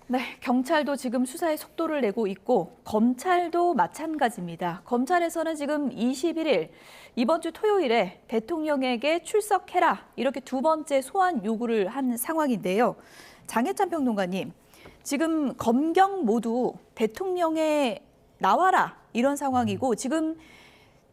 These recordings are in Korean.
네, 경찰도 지금 수사에 속도를 내고 있고 검찰도 마찬가지입니다. 검찰에서는 지금 21일 이번 주 토요일에 대통령에게 출석해라 이렇게 두 번째 소환 요구를 한 상황인데요. 장혜찬 평론가님, 지금 검경 모두 대통령에 나와라 이런 상황이고 지금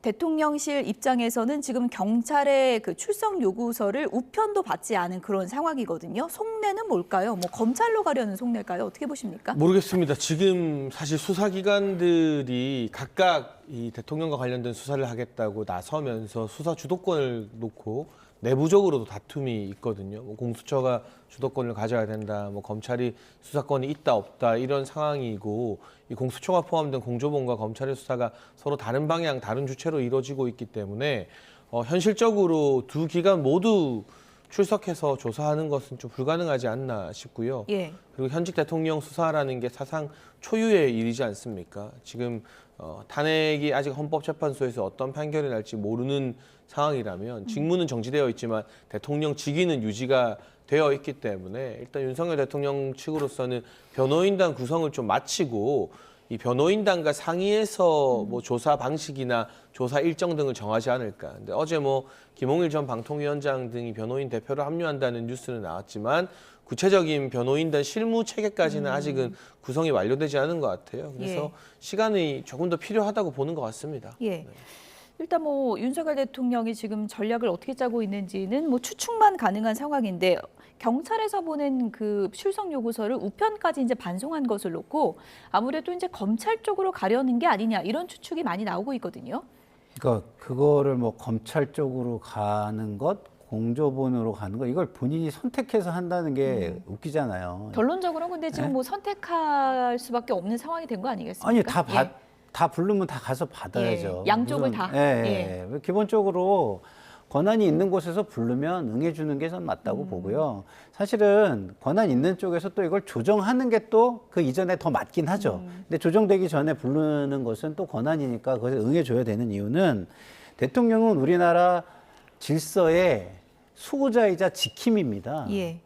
대통령실 입장에서는 지금 경찰의 그 출석 요구서를 우편도 받지 않은 그런 상황이거든요. 속내는 뭘까요? 뭐 검찰로 가려는 속내일까요? 어떻게 보십니까? 모르겠습니다. 지금 사실 수사기관들이 각각 이 대통령과 관련된 수사를 하겠다고 나서면서 수사 주도권을 놓고 내부적으로도 다툼이 있거든요. 뭐 공수처가 주도권을 가져야 된다, 뭐 검찰이 수사권이 있다 없다 이런 상황이고 이 공수처가 포함된 공조본과 검찰의 수사가 서로 다른 방향, 다른 주체로 이루어지고 있기 때문에 현실적으로 두 기관 모두 출석해서 조사하는 것은 좀 불가능하지 않나 싶고요. 예. 그리고 현직 대통령 수사라는 게 사상 초유의 일이지 않습니까? 지금 탄핵이 아직 헌법재판소에서 어떤 판결이 날지 모르는 상황이라면 직무는 정지되어 있지만 대통령 직위는 유지가 되어 있기 때문에 일단 윤석열 대통령 측으로서는 변호인단 구성을 좀 마치고 이 변호인단과 상의해서 뭐 조사 방식이나 조사 일정 등을 정하지 않을까. 근데 어제 뭐 김홍일 전 방통위원장 등이 변호인 대표로 합류한다는 뉴스는 나왔지만 구체적인 변호인단 실무 체계까지는 아직은 구성이 완료되지 않은 것 같아요. 그래서 예. 시간이 조금 더 필요하다고 보는 것 같습니다. 예. 네. 일단 뭐 윤석열 대통령이 지금 전략을 어떻게 짜고 있는지는 뭐 추측만 가능한 상황인데 경찰에서 보낸 그 출석 요구서를 우편까지 이제 반송한 것을 놓고 아무래도 이제 검찰 쪽으로 가려는 게 아니냐 이런 추측이 많이 나오고 있거든요. 그러니까 그거를 뭐 검찰 쪽으로 가는 것, 공조본으로 가는 것 이걸 본인이 선택해서 한다는 게 웃기잖아요. 결론적으로는 근데 지금 네? 뭐 선택할 수밖에 없는 상황이 된 거 아니겠습니까? 아니 예. 다 부르면 다 가서 받아야죠. 예, 양쪽을 무슨- 다. 예, 예. 기본적으로 권한이 있는 곳에서 부르면 응해주는 게 전 맞다고 보고요. 사실은 권한 있는 쪽에서 또 이걸 조정하는 게 또 그 이전에 더 맞긴 하죠. 근데 조정되기 전에 부르는 것은 또 권한이니까 그것에 응해줘야 되는 이유는 대통령은 우리나라 질서의 수호자이자 지킴입니다. 예.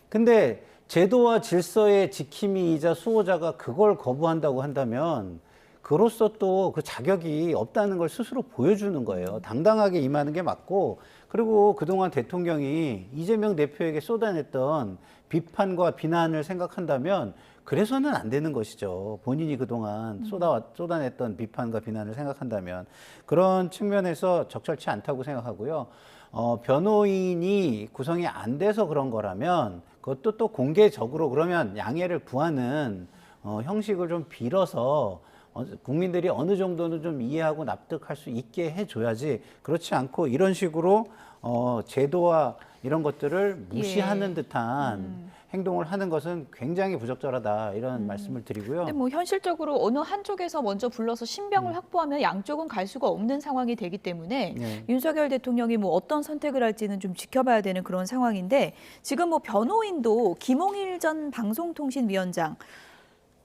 근데 제도와 질서의 지킴이이자 수호자가 그걸 거부한다고 한다면 그로서 또 그 자격이 없다는 걸 스스로 보여주는 거예요. 당당하게 임하는 게 맞고, 그리고 그동안 대통령이 이재명 대표에게 쏟아냈던 비판과 비난을 생각한다면 그래서는 안 되는 것이죠. 본인이 그동안 쏟아냈던 비판과 비난을 생각한다면 그런 측면에서 적절치 않다고 생각하고요. 변호인이 구성이 안 돼서 그런 거라면 그것도 또 공개적으로 그러면 양해를 구하는 형식을 좀 빌어서 국민들이 어느 정도는 좀 이해하고 납득할 수 있게 해줘야지, 그렇지 않고 이런 식으로 제도와 이런 것들을 무시하는 듯한 행동을 하는 것은 굉장히 부적절하다, 이런 말씀을 드리고요. 근데 뭐 현실적으로 어느 한쪽에서 먼저 불러서 신병을 확보하면 양쪽은 갈 수가 없는 상황이 되기 때문에 네. 윤석열 대통령이 뭐 어떤 선택을 할지는 좀 지켜봐야 되는 그런 상황인데 지금 뭐 변호인도 김홍일 전 방송통신위원장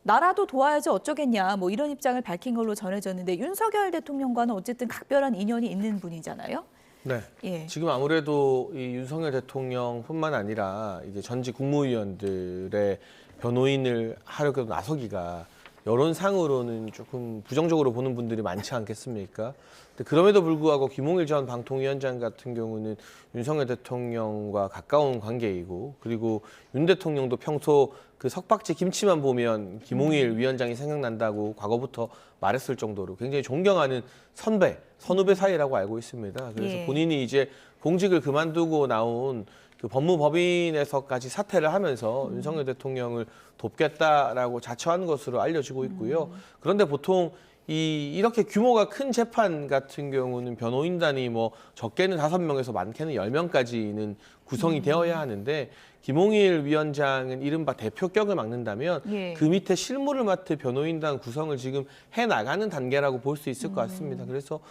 나라도 도와야지 어쩌겠냐 뭐 이런 입장을 밝힌 걸로 전해졌는데 윤석열 대통령과는 어쨌든 각별한 인연이 있는 분이잖아요. 네. 예. 지금 아무래도 이 윤석열 대통령뿐만 아니라 이제 전직 국무위원들의 변호인을 하려고 나서기가 여론상으로는 조금 부정적으로 보는 분들이 많지 않겠습니까? 근데 그럼에도 불구하고 김홍일 전 방통위원장 같은 경우는 윤석열 대통령과 가까운 관계이고, 그리고 윤 대통령도 평소 그 석박지 김치만 보면 김홍일 위원장이 생각난다고 과거부터 말했을 정도로 굉장히 존경하는 선후배 사이라고 알고 있습니다. 그래서 예. 본인이 이제 공직을 그만두고 나온 그 법무법인에서까지 사퇴를 하면서 윤석열 대통령을 돕겠다라고 자처한 것으로 알려지고 있고요. 그런데 보통 이렇게 규모가 큰 재판 같은 경우는 변호인단이 뭐 적게는 5명에서 많게는 10명까지는 구성이 되어야 하는데, 김홍일 위원장은 이른바 대표격을 맡는다면 예. 그 밑에 실무를 맡을 변호인단 구성을 지금 해나가는 단계라고 볼 수 있을 것 같습니다. 그래서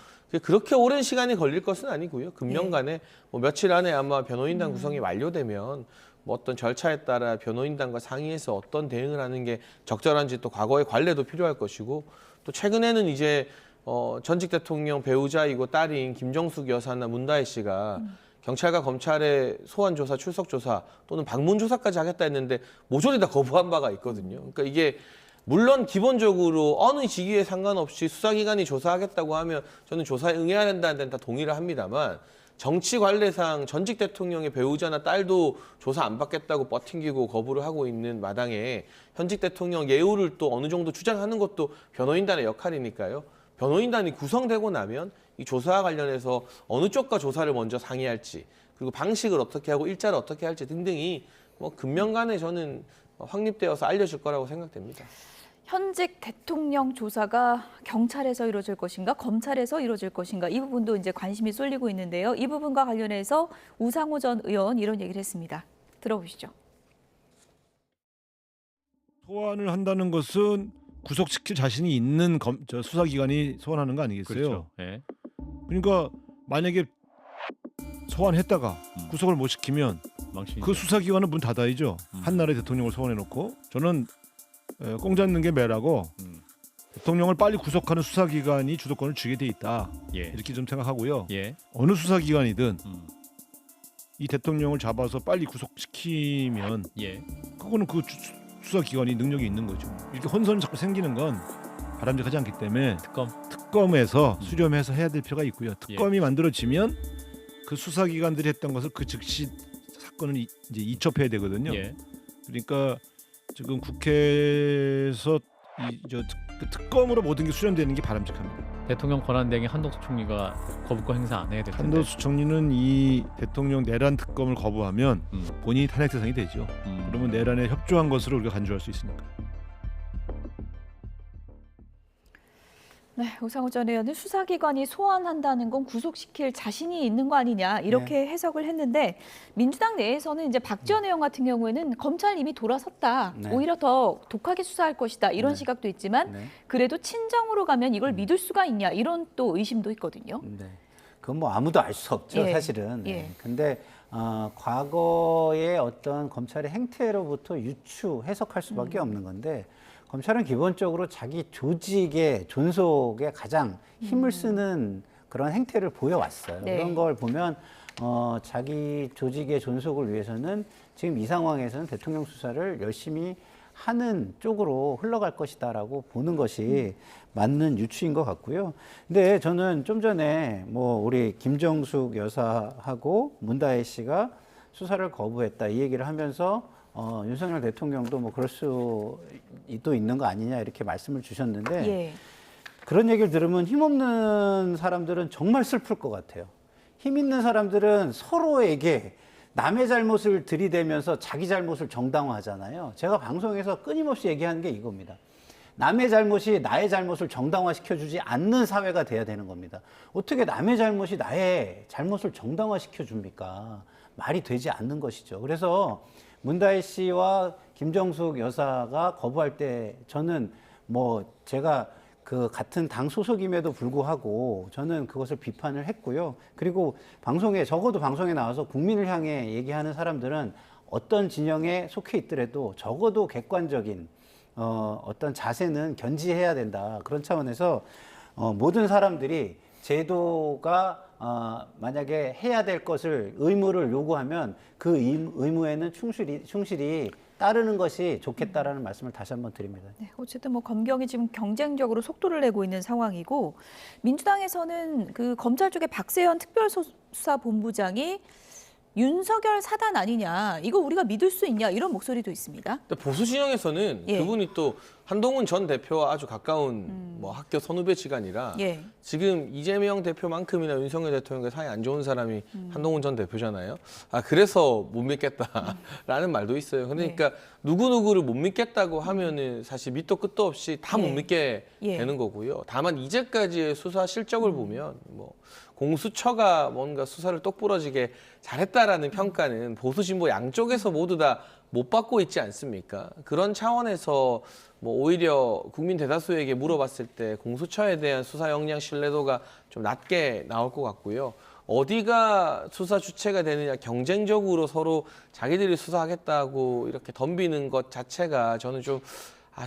그렇게 오랜 시간이 걸릴 것은 아니고요. 금년간에 뭐 며칠 안에 아마 변호인단 구성이 완료되면 뭐 어떤 절차에 따라 변호인단과 상의해서 어떤 대응을 하는 게 적절한지 또 과거의 관례도 필요할 것이고, 또 최근에는 이제 전직 대통령 배우자이고 딸인 김정숙 여사나 문다혜 씨가 경찰과 검찰의 소환 조사, 출석 조사 또는 방문 조사까지 하겠다 했는데 모조리 다 거부한 바가 있거든요. 그러니까 이게 물론 기본적으로 어느 직위에 상관없이 수사기관이 조사하겠다고 하면 저는 조사에 응해야 된다는 데는 다 동의를 합니다만 정치 관례상 전직 대통령의 배우자나 딸도 조사 안 받겠다고 버팅기고 거부를 하고 있는 마당에 현직 대통령 예우를 또 어느 정도 주장하는 것도 변호인단의 역할이니까요. 변호인단이 구성되고 나면 이 조사와 관련해서 어느 쪽과 조사를 먼저 상의할지 그리고 방식을 어떻게 하고 일자를 어떻게 할지 등등이 뭐 금명간에 저는 확립되어서 알려질 거라고 생각됩니다. 현직 대통령 조사가 경찰에서 이루어질 것인가, 검찰에서 이루어질 것인가 이 부분도 이제 관심이 쏠리고 있는데요. 이 부분과 관련해서 우상호 전 의원 이런 얘기를 했습니다. 들어보시죠. 소환을 한다는 것은 구속시킬 자신이 있는 수사기관이 소환하는 거 아니겠어요? 그렇죠. 예. 그러니까 만약에 소환했다가 구속을 못 시키면 망신이죠. 그 수사기관은 문 닫아야죠. 한 나라의 대통령을 소환해놓고 저는 꽁 잡는 게 매라고 대통령을 빨리 구속하는 수사기관이 주도권을 쥐게 돼 있다. 예. 이렇게 좀 생각하고요. 예. 어느 수사기관이든 이 대통령을 잡아서 빨리 구속시키면 예. 그거는 그 수사기관이 능력이 있는 거죠. 이렇게 혼선이 자꾸 생기는 건 바람직하지 않기 때문에 특검에서 수렴해서 해야 될 필요가 있고요. 특검이 만들어지면 그 수사기관들이 했던 것을 그 즉시 사건을 이제 이첩해야 되거든요. 예. 그러니까 지금 국회에서 그 특검으로 모든 게 수렴되는 게 바람직합니다. 대통령 권한대행의 한덕수 총리가 거부권 행사 안 해야 될 텐데. 한덕수 총리는 이 대통령 내란 특검을 거부하면 본인이 탄핵 대상이 되죠. 그러면 내란에 협조한 것으로 우리가 간주할 수 있으니까. 네, 우상호 전 의원은 수사기관이 소환한다는 건 구속시킬 자신이 있는 거 아니냐 이렇게 해석을 했는데 민주당 내에서는 이제 박 전 의원 같은 경우에는 검찰 이미 돌아섰다. 네. 오히려 더 독하게 수사할 것이다. 이런 네. 시각도 있지만 네. 그래도 친정으로 가면 이걸 믿을 수가 있냐 이런 또 의심도 있거든요. 네. 그건 뭐 아무도 알 수 없죠, 예. 사실은. 예. 네. 근데 과거의 어떤 검찰의 행태로부터 해석할 수밖에 없는 건데 검찰은 기본적으로 자기 조직의 존속에 가장 힘을 쓰는 그런 행태를 보여왔어요. 네. 그런 걸 보면 자기 조직의 존속을 위해서는 지금 이 상황에서는 대통령 수사를 열심히 하는 쪽으로 흘러갈 것이다라고 보는 것이 맞는 유추인 것 같고요. 근데 저는 좀 전에 뭐 우리 김정숙 여사하고 문다혜 씨가 수사를 거부했다 이 얘기를 하면서 윤석열 대통령도 뭐 그럴 수도 있는 거 아니냐 이렇게 말씀을 주셨는데 예. 그런 얘기를 들으면 힘없는 사람들은 정말 슬플 것 같아요. 힘 있는 사람들은 서로에게 남의 잘못을 들이대면서 자기 잘못을 정당화하잖아요. 제가 방송에서 끊임없이 얘기하는 게 이겁니다. 남의 잘못이 나의 잘못을 정당화시켜주지 않는 사회가 돼야 되는 겁니다. 어떻게 남의 잘못이 나의 잘못을 정당화시켜줍니까? 말이 되지 않는 것이죠. 그래서 문다혜 씨와 김정숙 여사가 거부할 때 저는 뭐 제가 그 같은 당 소속임에도 불구하고 저는 그것을 비판을 했고요. 그리고 적어도 방송에 나와서 국민을 향해 얘기하는 사람들은 어떤 진영에 속해 있더라도 적어도 객관적인 어떤 자세는 견지해야 된다. 그런 차원에서 모든 사람들이 제도가 만약에 해야 될 것을 의무를 요구하면 그 의무에는 충실히 따르는 것이 좋겠다라는 말씀을 다시 한번 드립니다. 네, 어쨌든 뭐 검경이 지금 경쟁적으로 속도를 내고 있는 상황이고 민주당에서는 그 검찰 쪽에 박세현 특별수사본부장이 윤석열 사단 아니냐, 이거 우리가 믿을 수 있냐 이런 목소리도 있습니다. 보수 진영에서는 예. 그분이 또 한동훈 전 대표와 아주 가까운 뭐 학교 선후배지간이라 예. 지금 이재명 대표만큼이나 윤석열 대통령과 사이 안 좋은 사람이 한동훈 전 대표잖아요. 그래서 못 믿겠다라는 말도 있어요. 그러니까 누구누구를 못 믿겠다고 하면은 사실 밑도 끝도 없이 다 못 예. 믿게 예. 되는 거고요. 다만 이제까지의 수사 실적을 보면 뭐 공수처가 뭔가 수사를 똑부러지게 잘했다라는 평가는 보수 진보 양쪽에서 모두 다 못 받고 있지 않습니까? 그런 차원에서 뭐 오히려 국민 대다수에게 물어봤을 때 공수처에 대한 수사 역량 신뢰도가 좀 낮게 나올 것 같고요. 어디가 수사 주체가 되느냐, 경쟁적으로 서로 자기들이 수사하겠다고 이렇게 덤비는 것 자체가 저는 좀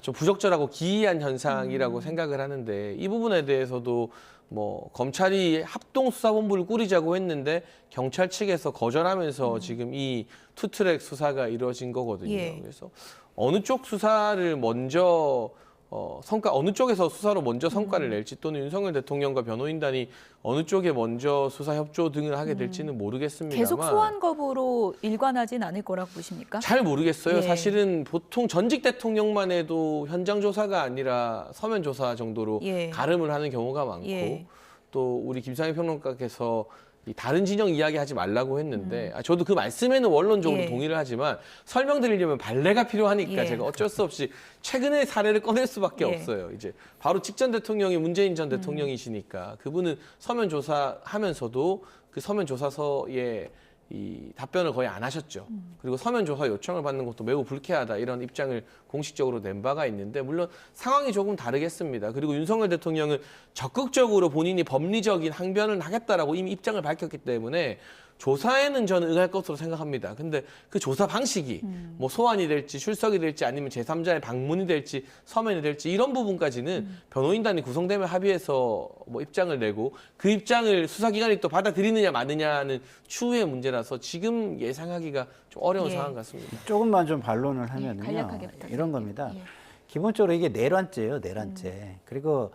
좀 부적절하고 기이한 현상이라고 생각을 하는데 이 부분에 대해서도 뭐 검찰이 합동수사본부를 꾸리자고 했는데 경찰 측에서 거절하면서 지금 이 투트랙 수사가 이루어진 거거든요. 예. 그래서 어느 쪽 수사를 먼저 어느 쪽에서 수사로 먼저 성과를 낼지 또는 윤석열 대통령과 변호인단이 어느 쪽에 먼저 수사 협조 등을 하게 될지는 모르겠습니다만 계속 소환 거부로 일관하진 않을 거라고 보십니까? 잘 모르겠어요. 예. 사실은 보통 전직 대통령만 해도 현장 조사가 아니라 서면 조사 정도로 예. 가름을 하는 경우가 많고 예. 또 우리 김상희 평론가께서 이 다른 진영 이야기하지 말라고 했는데 저도 그 말씀에는 원론적으로 예. 동의를 하지만 설명드리려면 발례가 필요하니까 예. 제가 어쩔 수 없이 최근의 사례를 꺼낼 수밖에 예. 없어요. 이제 바로 직전 대통령이 문재인 전 대통령이시니까 그분은 서면 조사하면서도 그 서면 조사서에 이 답변을 거의 안 하셨죠. 그리고 서면 조사 요청을 받는 것도 매우 불쾌하다 이런 입장을 공식적으로 낸 바가 있는데 물론 상황이 조금 다르겠습니다. 그리고 윤석열 대통령은 적극적으로 본인이 법리적인 항변을 하겠다라고 이미 입장을 밝혔기 때문에 조사에는 저는 응할 것으로 생각합니다. 근데 그 조사 방식이 뭐 소환이 될지 출석이 될지 아니면 제3자의 방문이 될지 서면이 될지 이런 부분까지는 변호인단이 구성되면 합의해서 뭐 입장을 내고 그 입장을 수사기관이 또 받아들이느냐 마느냐는 추후의 문제라서 지금 예상하기가 좀 어려운 예. 상황 같습니다. 조금만 좀 반론을 하면은요. 간략하게 부탁드릴게요. 이런 겁니다. 예. 기본적으로 이게 내란죄예요, 내란죄. 그리고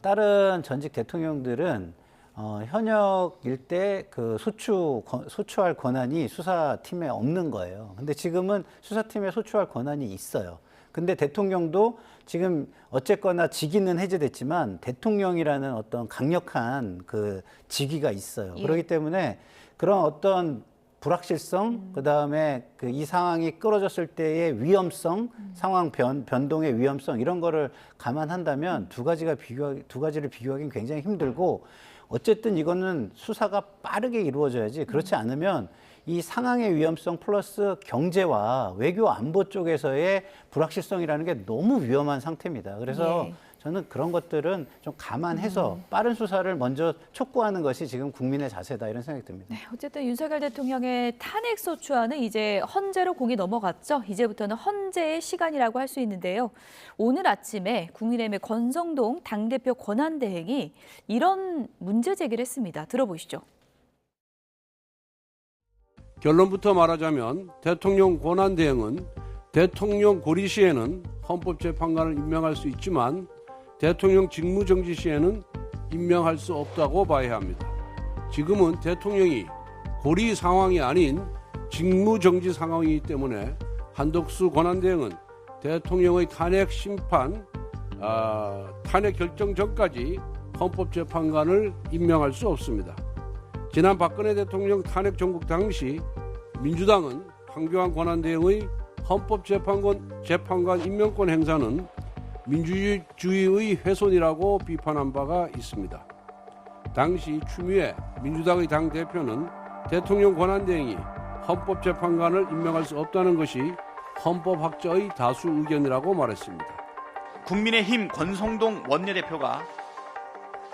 다른 전직 대통령들은 현역일 때 그 소추할 권한이 수사팀에 없는 거예요. 근데 지금은 수사팀에 소추할 권한이 있어요. 근데 대통령도 지금 어쨌거나 직위는 해제됐지만 대통령이라는 어떤 강력한 그 직위가 있어요. 예. 그렇기 때문에 그런 어떤 불확실성, 그다음에 그 이 상황이 끌어졌을 때의 위험성, 상황 변동의 위험성 이런 거를 감안한다면 두 가지를 비교하기는 굉장히 힘들고 어쨌든 이거는 수사가 빠르게 이루어져야지 그렇지 않으면 이 상황의 위험성 플러스 경제와 외교 안보 쪽에서의 불확실성이라는 게 너무 위험한 상태입니다. 그래서 예. 저는 그런 것들은 좀 감안해서 빠른 수사를 먼저 촉구하는 것이 지금 국민의 자세다 이런 생각이 듭니다. 네, 어쨌든 윤석열 대통령의 탄핵 소추안은 이제 헌재로 공이 넘어갔죠. 이제부터는 헌재의 시간이라고 할 수 있는데요. 오늘 아침에 국민의힘의 권성동 당대표 권한대행이 이런 문제 제기를 했습니다. 들어보시죠. 결론부터 말하자면 대통령 권한대행은 대통령 고리 시에는 헌법재판관을 임명할 수 있지만 대통령 직무정지 시에는 임명할 수 없다고 봐야 합니다. 지금은 대통령이 고리 상황이 아닌 직무정지 상황이기 때문에 한덕수 권한대행은 대통령의 탄핵 심판, 탄핵 결정 전까지 헌법재판관을 임명할 수 없습니다. 지난 박근혜 대통령 탄핵 정국 당시 민주당은 황교안 권한대행의 헌법재판관 임명권 행사는 민주주의의 훼손이라고 비판한 바가 있습니다. 당시 추미애 민주당의 당대표는 대통령 권한대행이 헌법재판관을 임명할 수 없다는 것이 헌법학자의 다수 의견이라고 말했습니다. 국민의힘 권성동 원내대표가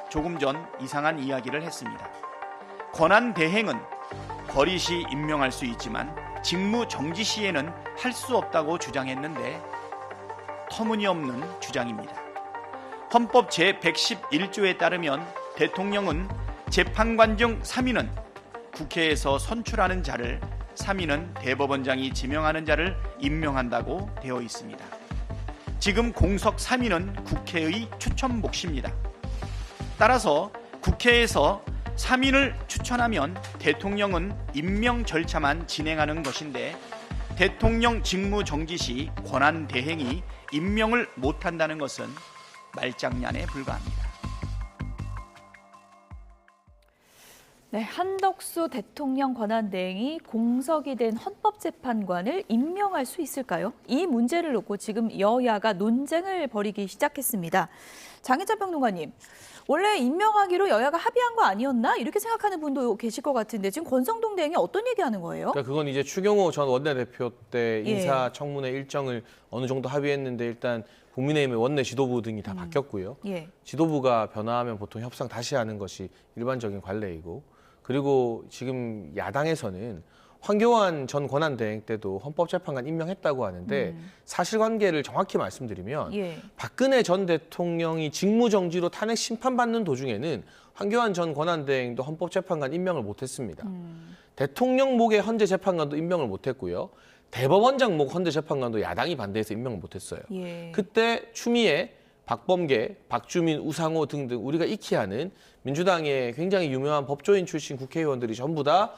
조금 전 이상한 이야기를 했습니다. 권한대행은 거리 시 임명할 수 있지만 직무 정지 시에는 할 수 없다고 주장했는데 터무니없는 주장입니다. 헌법 제111조에 따르면 대통령은 재판관 중 3인은 국회에서 선출하는 자를 3인은 대법원장이 지명하는 자를 임명한다고 되어 있습니다. 지금 공석 3인은 국회의 추천 몫입니다. 따라서 국회에서 3인을 추천하면 대통령은 임명 절차만 진행하는 것인데 대통령 직무 정지 시 권한대행이 임명을 못한다는 것은 말장난에 불과합니다. 네, 한덕수 대통령 권한대행이 공석이 된 헌법재판관을 임명할 수 있을까요? 이 문제를 놓고 지금 여야가 논쟁을 벌이기 시작했습니다. 장혜찬 평론가님, 원래 임명하기로 여야가 합의한 거 아니었나? 이렇게 생각하는 분도 계실 것 같은데 지금 권성동 대행이 어떤 얘기하는 거예요? 그러니까 그건 이제 추경호 전 원내대표 때 예. 인사청문회 일정을 어느 정도 합의했는데 일단 국민의힘의 원내 지도부 등이 다 바뀌었고요. 예. 지도부가 변화하면 보통 협상 다시 하는 것이 일반적인 관례이고 그리고 지금 야당에서는 황교안 전 권한대행 때도 헌법재판관 임명했다고 하는데 사실관계를 정확히 말씀드리면 예. 박근혜 전 대통령이 직무정지로 탄핵 심판받는 도중에는 황교안 전 권한대행도 헌법재판관 임명을 못했습니다. 대통령 목의 헌재재판관도 임명을 못했고요. 대법원장 목 헌재재판관도 야당이 반대해서 임명을 못했어요. 예. 그때 추미애, 박범계, 박주민, 우상호 등등 우리가 익히 아는 민주당의 굉장히 유명한 법조인 출신 국회의원들이 전부 다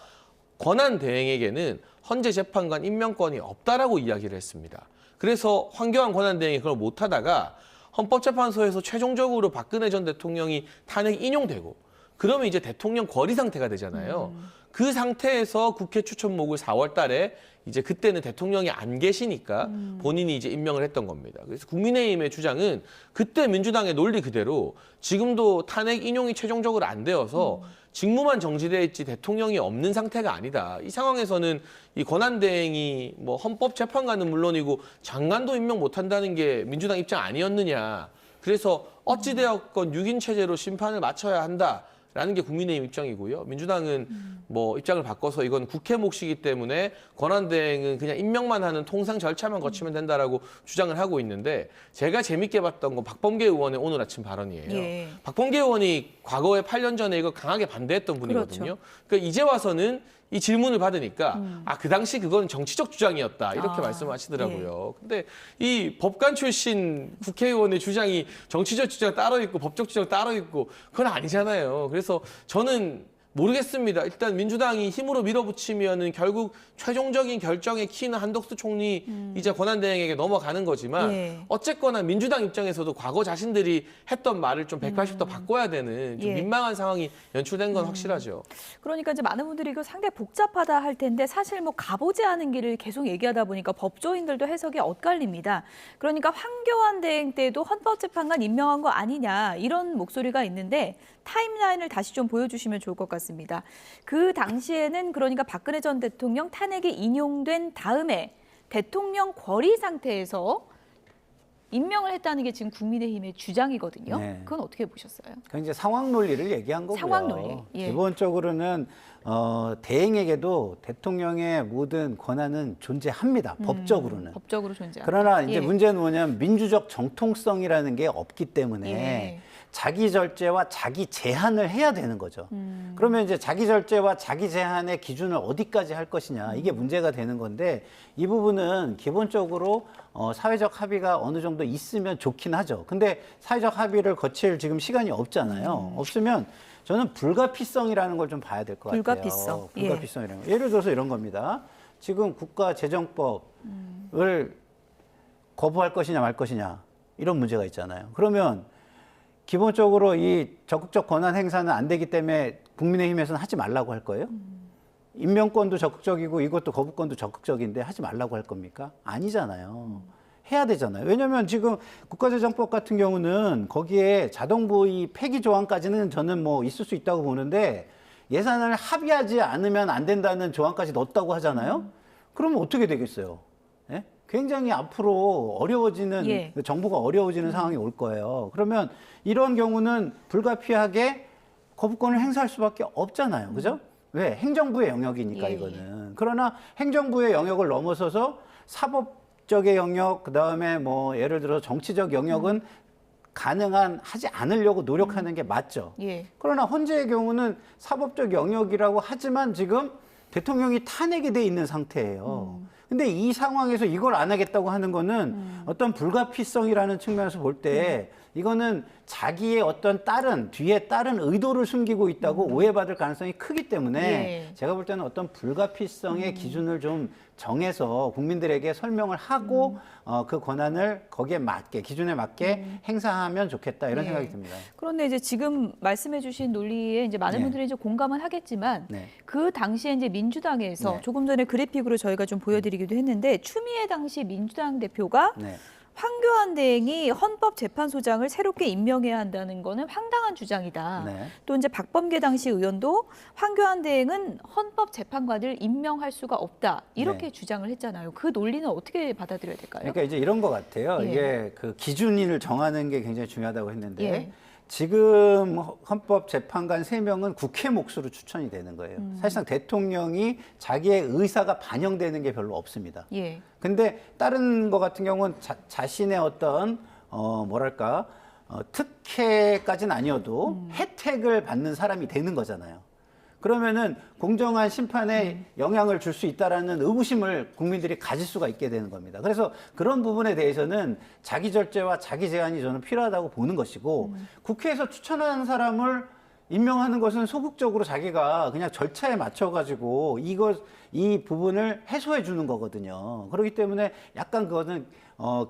권한 대행에게는 헌재 재판관 임명권이 없다라고 이야기를 했습니다. 그래서 황교안 권한 대행이 그걸 못하다가 헌법재판소에서 최종적으로 박근혜 전 대통령이 탄핵 인용되고 그러면 이제 대통령 거리 상태가 되잖아요. 그 상태에서 국회 추천목을 4월 달에 이제 그때는 대통령이 안 계시니까 본인이 이제 임명을 했던 겁니다. 그래서 국민의힘의 주장은 그때 민주당의 논리 그대로 지금도 탄핵 인용이 최종적으로 안 되어서 직무만 정지돼 있지 대통령이 없는 상태가 아니다. 이 상황에서는 이 권한대행이 뭐 헌법재판관은 물론이고 장관도 임명 못한다는 게 민주당 입장 아니었느냐. 그래서 어찌되었건 6인 체제로 심판을 마쳐야 한다. 라는 게 국민의힘 입장이고요. 민주당은 뭐 입장을 바꿔서 이건 국회 몫이기 때문에 권한대행은 그냥 임명만 하는 통상 절차만 거치면 된다라고 주장을 하고 있는데 제가 재밌게 봤던 건 박범계 의원의 오늘 아침 발언이에요. 예. 박범계 의원이 과거에 8년 전에 이거 강하게 반대했던 분이거든요. 그렇죠. 그러니까 이제 와서는 이 질문을 받으니까 그 당시 그건 정치적 주장이었다 이렇게 말씀하시더라고요. 근데 이 법관 출신 국회의원의 주장이 정치적 주장 따로 있고 법적 주장 따로 있고 그건 아니잖아요. 그래서 저는 모르겠습니다. 일단 민주당이 힘으로 밀어붙이면은 결국 최종적인 결정의 키는 한덕수 총리이자 권한대행에게 넘어가는 거지만 예. 어쨌거나 민주당 입장에서도 과거 자신들이 했던 말을 좀 180도 바꿔야 되는 좀 예. 민망한 상황이 연출된 건 확실하죠. 그러니까 이제 많은 분들이 이거 상당히 복잡하다 할 텐데 사실 뭐 가보지 않은 길을 계속 얘기하다 보니까 법조인들도 해석이 엇갈립니다. 그러니까 황교안 대행 때도 헌법재판관 임명한 거 아니냐 이런 목소리가 있는데 타임라인을 다시 좀 보여주시면 좋을 것 같습니다. 그 당시에는 그러니까 박근혜 전 대통령 탄핵이 인용된 다음에 대통령 거리 상태에서 임명을 했다는 게 지금 국민의힘의 주장이거든요. 네. 그건 어떻게 보셨어요? 그 이제 상황 논리를 얘기한 거고요. 상황 논리. 예. 기본적으로는 대행에게도 대통령의 모든 권한은 존재합니다. 법적으로는. 법적으로 존재합니다. 그러나 이제 예. 문제는 뭐냐면 민주적 정통성이라는 게 없기 때문에 예. 자기 절제와 자기 제한을 해야 되는 거죠. 그러면 이제 자기 절제와 자기 제한의 기준을 어디까지 할 것이냐 이게 문제가 되는 건데 이 부분은 기본적으로 사회적 합의가 어느 정도 있으면 좋긴 하죠. 근데 사회적 합의를 거칠 지금 시간이 없잖아요. 없으면 저는 불가피성이라는 걸 좀 봐야 될 것 같아요. 불가피성. 예. 불가피성이라는 거. 예를 들어서 이런 겁니다. 지금 국가재정법을 거부할 것이냐 말 것이냐 이런 문제가 있잖아요. 그러면 기본적으로 이 적극적 권한 행사는 안 되기 때문에 국민의힘에서는 하지 말라고 할 거예요? 임명권도 적극적이고 이것도 거부권도 적극적인데 하지 말라고 할 겁니까? 아니잖아요. 해야 되잖아요. 왜냐하면 지금 국가재정법 같은 경우는 거기에 자동부의 폐기 조항까지는 저는 뭐 있을 수 있다고 보는데 예산을 합의하지 않으면 안 된다는 조항까지 넣었다고 하잖아요. 그러면 어떻게 되겠어요? 예? 굉장히 앞으로 어려워지는 예. 정부가 어려워지는 상황이 올 거예요. 그러면 이런 경우는 불가피하게 거부권을 행사할 수밖에 없잖아요. 그죠? 왜? 행정부의 영역이니까 예. 이거는. 그러나 행정부의 영역을 넘어서서 사법적의 영역, 그다음에 뭐 예를 들어 정치적 영역은 가능한 하지 않으려고 노력하는 게 맞죠. 예. 그러나 헌재의 경우는 사법적 영역이라고 하지만 지금 대통령이 탄핵이 돼 있는 상태예요. 근데 이 상황에서 이걸 안 하겠다고 하는 거는 어떤 불가피성이라는 측면에서 볼 때 이거는 자기의 어떤 뒤에 다른 의도를 숨기고 있다고 오해받을 가능성이 크기 때문에 예. 제가 볼 때는 어떤 불가피성의 기준을 좀 정해서 국민들에게 설명을 하고 그 권한을 거기에 맞게 기준에 맞게 행사하면 좋겠다 이런 예. 생각이 듭니다. 그런데 이제 지금 말씀해주신 논리에 이제 많은 네. 분들이 이제 공감은 하겠지만 네. 그 당시에 이제 민주당에서 네. 조금 전에 그래픽으로 저희가 좀 보여드리기도 했는데 추미애 당시 민주당 대표가 네. 황교안 대행이 헌법재판소장을 새롭게 임명해야 한다는 거는 황당한 주장이다. 네. 또 이제 박범계 당시 의원도 황교안 대행은 헌법재판관을 임명할 수가 없다. 이렇게 네. 주장을 했잖아요. 그 논리는 어떻게 받아들여야 될까요? 그러니까 이제 이런 것 같아요. 예. 이게 그 기준을 정하는 게 굉장히 중요하다고 했는데 예. 지금 헌법재판관 3명은 국회 몫으로 추천이 되는 거예요. 사실상 대통령이 자기의 의사가 반영되는 게 별로 없습니다. 예. 근데 다른 거 같은 경우는 자신의 어떤 특혜까지는 아니어도 혜택을 받는 사람이 되는 거잖아요. 그러면은 공정한 심판에 영향을 줄 수 있다라는 의구심을 국민들이 가질 수가 있게 되는 겁니다. 그래서 그런 부분에 대해서는 자기 절제와 자기 제한이 저는 필요하다고 보는 것이고 국회에서 추천하는 사람을 임명하는 것은 소극적으로 자기가 그냥 절차에 맞춰가지고 이 부분을 해소해 주는 거거든요. 그렇기 때문에 약간 그거는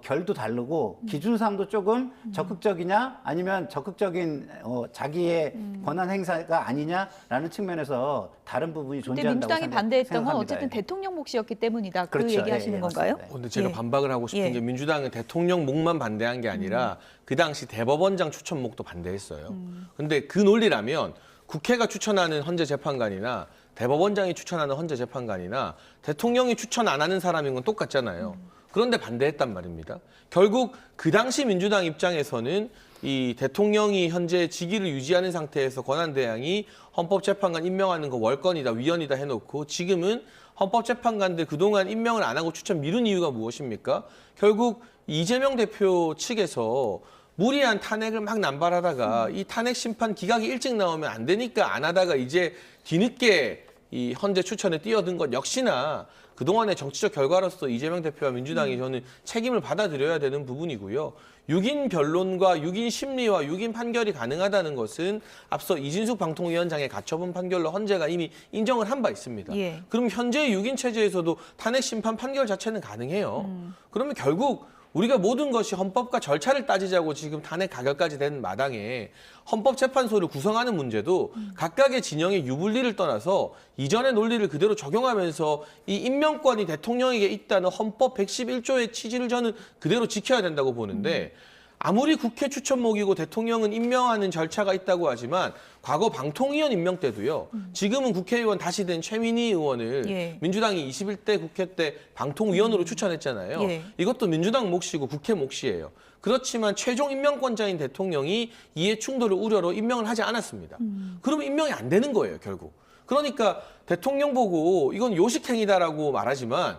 결도 다르고 기준상도 조금 적극적이냐 아니면 적극적인 자기의 권한 행사가 아니냐라는 측면에서 다른 부분이 근데 존재한다고 민주당이 반대했던 건 생각합니다. 어쨌든 대통령 몫이었기 때문이다. 그 그렇죠. 얘기하시는 예, 건가요? 맞습니다. 근데 제가 예. 반박을 하고 싶은 예. 게 민주당은 대통령 목만 반대한 게 아니라 그 당시 대법원장 추천 목도 반대했어요. 근데 그 논리라면 국회가 추천하는 헌재 재판관이나 대법원장이 추천하는 헌재 재판관이나 대통령이 추천 안 하는 사람인 건 똑같잖아요. 그런데 반대했단 말입니다. 결국 그 당시 민주당 입장에서는 이 대통령이 현재 직위를 유지하는 상태에서 권한대행이 헌법재판관 임명하는 거 월권이다, 위헌이다 해놓고 지금은 헌법재판관들 그동안 임명을 안 하고 추천 미룬 이유가 무엇입니까? 결국 이재명 대표 측에서 무리한 탄핵을 막 남발하다가 이 탄핵 심판 기각이 일찍 나오면 안 되니까 안 하다가 이제 뒤늦게 이 헌재 추천에 뛰어든 것 역시나 그동안의 정치적 결과로서 이재명 대표와 민주당이 저는 책임을 받아들여야 되는 부분이고요. 6인 변론과 6인 심리와 6인 판결이 가능하다는 것은 앞서 이진숙 방통위원장의 가처분 판결로 헌재가 이미 인정을 한 바 있습니다. 예. 그럼 현재의 6인 체제에서도 탄핵 심판 판결 자체는 가능해요. 그러면 결국 우리가 모든 것이 헌법과 절차를 따지자고 지금 탄핵 가결까지 된 마당에 헌법재판소를 구성하는 문제도 각각의 진영의 유불리를 떠나서 이전의 논리를 그대로 적용하면서 이 임명권이 대통령에게 있다는 헌법 111조의 취지를 저는 그대로 지켜야 된다고 보는데 아무리 국회 추천목이고 대통령은 임명하는 절차가 있다고 하지만 과거 방통위원 임명 때도요. 지금은 국회의원 다시 된 최민희 의원을 예. 민주당이 21대 국회 때 방통위원으로 추천했잖아요. 예. 이것도 민주당 몫이고 국회 몫이에요. 그렇지만 최종 임명권자인 대통령이 이해 충돌을 우려로 임명을 하지 않았습니다. 그러면 임명이 안 되는 거예요, 결국. 그러니까 대통령 보고 이건 요식행위다라고 말하지만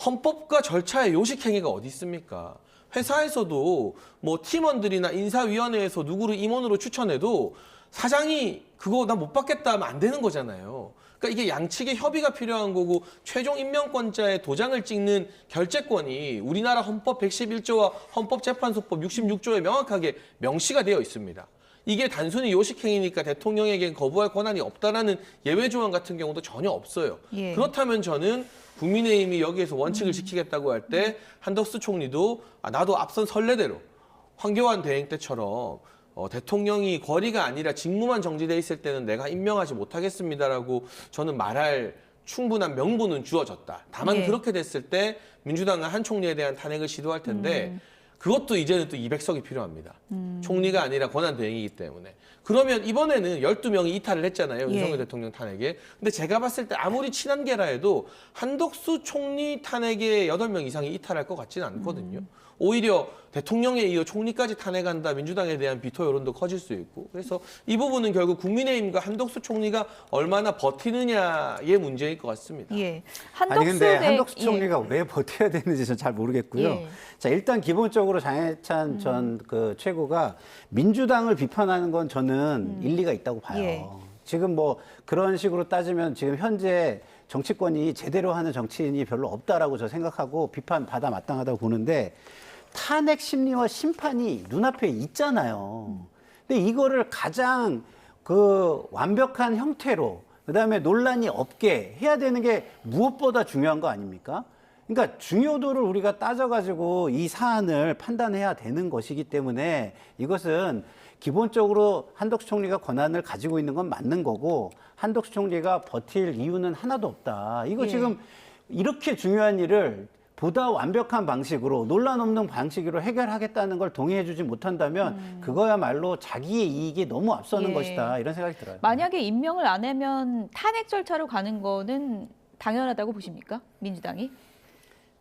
헌법과 절차의 요식행위가 어디 있습니까? 회사에서도 뭐 팀원들이나 인사위원회에서 누구를 임원으로 추천해도 사장이 그거 나 못 받겠다 하면 안 되는 거잖아요. 그러니까 이게 양측의 협의가 필요한 거고 최종 임명권자의 도장을 찍는 결재권이 우리나라 헌법 111조와 헌법재판소법 66조에 명확하게 명시가 되어 있습니다. 이게 단순히 요식행위니까 대통령에겐 거부할 권한이 없다라는 예외 조항 같은 경우도 전혀 없어요. 예. 그렇다면 저는 국민의힘이 여기에서 원칙을 지키겠다고 할 때 한덕수 총리도 나도 앞선 선례대로 황교안 대행 때처럼 대통령이 권위가 아니라 직무만 정지돼 있을 때는 내가 임명하지 못하겠습니다라고 저는 말할 충분한 명분은 주어졌다. 다만 예. 그렇게 됐을 때 민주당은 한 총리에 대한 탄핵을 시도할 텐데 그것도 이제는 또 200석이 필요합니다. 총리가 아니라 권한 대행이기 때문에. 그러면 이번에는 12명이 이탈을 했잖아요. 예. 윤석열 대통령 탄핵에. 근데 제가 봤을 때 아무리 친한 게라 해도 한덕수 총리 탄핵에 8명 이상이 이탈할 것 같지는 않거든요. 오히려 대통령에 이어 총리까지 탄핵한다 민주당에 대한 비토 여론도 커질 수 있고 그래서 이 부분은 결국 국민의힘과 한덕수 총리가 얼마나 버티느냐의 문제일 것 같습니다. 예. 아니 근데 대- 한덕수 예. 총리가 왜 버텨야 되는지 저는 잘 모르겠고요. 예. 자 일단 기본적으로 장해찬 전 그 최고가 민주당을 비판하는 건 저는 일리가 있다고 봐요. 예. 지금 뭐 그런 식으로 따지면 지금 현재 정치권이 제대로 하는 정치인이 별로 없다라고 저 생각하고 비판 받아 마땅하다고 보는데 탄핵 심리와 심판이 눈앞에 있잖아요. 근데 이거를 가장 그 완벽한 형태로 그다음에 논란이 없게 해야 되는 게 무엇보다 중요한 거 아닙니까? 그러니까 중요도를 우리가 따져가지고 이 사안을 판단해야 되는 것이기 때문에 이것은 기본적으로 한덕수 총리가 권한을 가지고 있는 건 맞는 거고 한덕수 총리가 버틸 이유는 하나도 없다. 이거 예. 지금 이렇게 중요한 일을 보다 완벽한 방식으로 논란 없는 방식으로 해결하겠다는 걸 동의해주지 못한다면 그거야말로 자기의 이익이 너무 앞서는 예. 것이다 이런 생각이 들어요. 만약에 임명을 안 하면 탄핵 절차로 가는 거는 당연하다고 보십니까? 민주당이?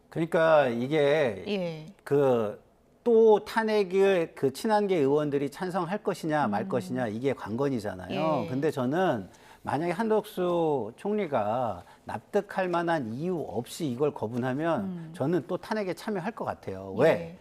그러니까 이게 예. 그 또 탄핵을 그 친한계 의원들이 찬성할 것이냐 말 것이냐 이게 관건이잖아요. 예. 근데 저는 만약에 한덕수 총리가 납득할 만한 이유 없이 이걸 거부하면 저는 또 탄핵에 참여할 것 같아요. 왜? 예.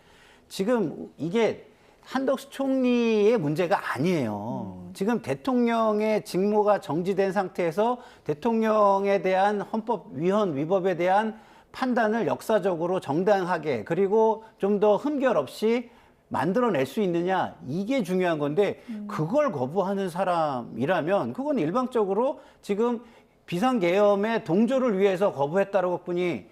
지금 이게 한덕수 총리의 문제가 아니에요. 지금 대통령의 직무가 정지된 상태에서 대통령에 대한 헌법 위헌 위법에 대한 판단을 역사적으로 정당하게 그리고 좀 더 흠결 없이 만들어낼 수 있느냐 이게 중요한 건데 그걸 거부하는 사람이라면 그건 일방적으로 지금 비상계엄의 동조를 위해서 거부했다라고 뿐이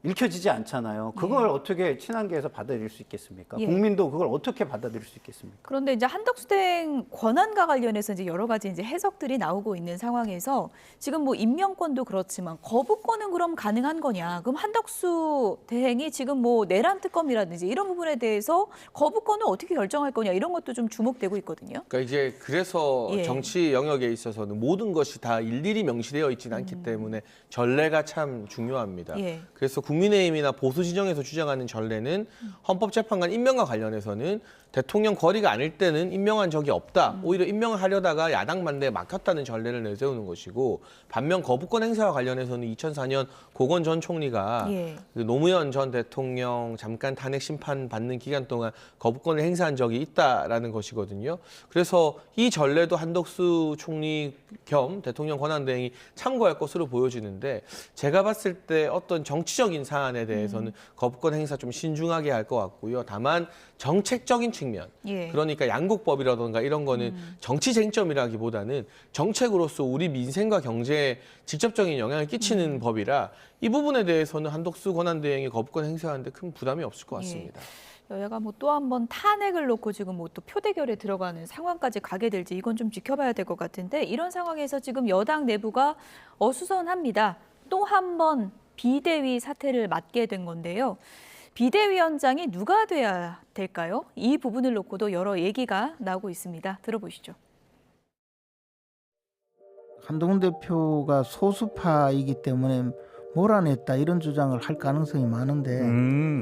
읽혀지지 않잖아요. 그걸 어떻게 친한계에서 받아들일 수 있겠습니까? 예. 국민도 그걸 어떻게 받아들일 수 있겠습니까? 그런데 이제 한덕수 대행 권한과 관련해서 이제 여러 가지 이제 해석들이 나오고 있는 상황에서 지금 뭐 임명권도 그렇지만 거부권은 그럼 가능한 거냐? 그럼 한덕수 대행이 지금 뭐 내란 특검이라든지 이런 부분에 대해서 거부권을 어떻게 결정할 거냐 이런 것도 좀 주목되고 있거든요. 그러니까 이제 그래서 예. 정치 영역에 있어서는 모든 것이 다 일일이 명시되어 있지는 않기 때문에 전례가 참 중요합니다. 예. 그래서 국민의힘이나 보수 진영에서 주장하는 전례는 헌법재판관 임명과 관련해서는 대통령 거리가 아닐 때는 임명한 적이 없다. 오히려 임명을 하려다가 야당 반대에 막혔다는 전례를 내세우는 것이고 반면 거부권 행사와 관련해서는 2004년 고건 전 총리가 예. 그 노무현 전 대통령 잠깐 탄핵 심판 받는 기간 동안 거부권을 행사한 적이 있다라는 것이거든요. 그래서 이 전례도 한덕수 총리 겸 대통령 권한대행이 참고할 것으로 보여지는데 제가 봤을 때 어떤 정치적인 사안에 대해서는 거부권 행사 좀 신중하게 할 것 같고요. 다만 정책적인 측면, 예. 그러니까 양국법이라든가 이런 거는 정치 쟁점이라기보다는 정책으로서 우리 민생과 경제에 직접적인 영향을 끼치는 법이라 이 부분에 대해서는 한덕수 권한대행이 거부권 행사하는데 큰 부담이 없을 것 같습니다. 여야가 뭐 또 한 번 탄핵을 놓고 지금 뭐 또 표대결에 들어가는 상황까지 가게 될지 이건 좀 지켜봐야 될 것 같은데 이런 상황에서 지금 여당 내부가 어수선합니다. 또 한 번 비대위 사태를 맡게 된 건데요. 비대위원장이 누가 돼야 될까요? 이 부분을 놓고도 여러 얘기가 나오고 있습니다. 들어보시죠. 한동훈 대표가 소수파이기 때문에 몰아냈다 이런 주장을 할 가능성이 많은데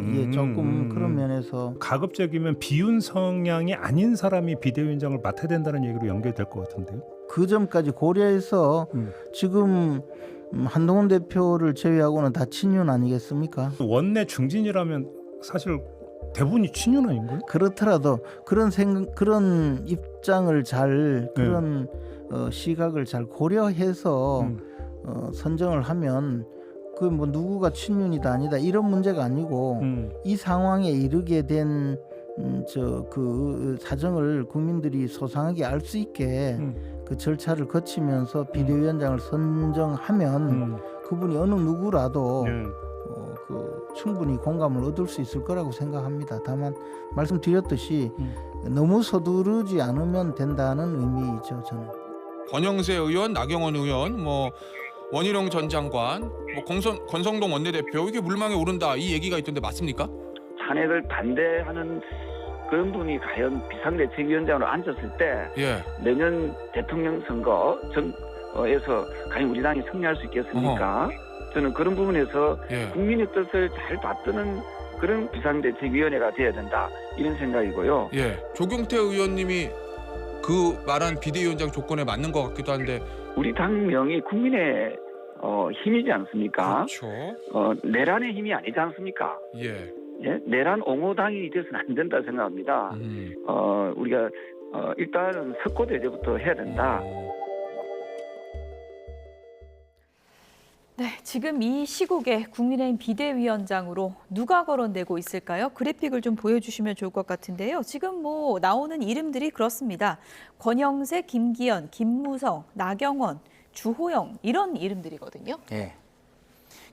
이게 조금 그런 면에서 가급적이면 비윤 성향이 아닌 사람이 비대위원장을 맡아야 된다는 얘기로 연결될 것 같은데요. 그 점까지 고려해서 지금 한동훈 대표를 제외하고는 다 친윤 아니겠습니까? 원내 중진이라면 사실 대부분이 친윤 아닌가요? 그렇더라도 그런 입장을 잘 그런 시각을 잘 고려해서 선정을 하면 그 뭐 누구가 친윤이다 아니다 이런 문제가 아니고 이 상황에 이르게 된 그 사정을 국민들이 소상하게 알 수 있게 그 절차를 거치면서 비대위원장을 선정하면 그분이 어느 누구라도 그 충분히 공감을 얻을 수 있을 거라고 생각합니다. 다만 말씀드렸듯이 너무 서두르지 않으면 된다는 의미이죠. 저는. 권영세 의원, 나경원 의원, 뭐 원희룡 전 장관, 뭐 권성동 원내대표 이게 물망에 오른다 이 얘기가 있던데 맞습니까? 탄핵을 반대하는 그런 분이 과연 비상대책위원장으로 앉았을 때 예. 내년 대통령 선거에서 과연 우리 당이 승리할 수 있겠습니까? 저는 그런 부분에서 예. 국민의 뜻을 잘 받드는 그런 비상대책위원회가 돼야 된다 이런 생각이고요. 예. 조경태 의원님이 그 말한 비대위원장 조건에 맞는 것 같기도 한데 우리 당명이 국민의 힘이지 않습니까? 그렇죠. 내란의 힘이 아니지 않습니까? 예. 예? 내란 옹호당이 돼서는 안 된다 생각합니다. 우리가 일단은 석고대제부터 해야 된다. 네, 지금 이 시국에 국민의힘 비대위원장으로 누가 거론되고 있을까요? 그래픽을 좀 보여주시면 좋을 것 같은데요. 지금 뭐 나오는 이름들이 그렇습니다. 권영세, 김기현, 김무성, 나경원, 주호영 이런 이름들이거든요. 예.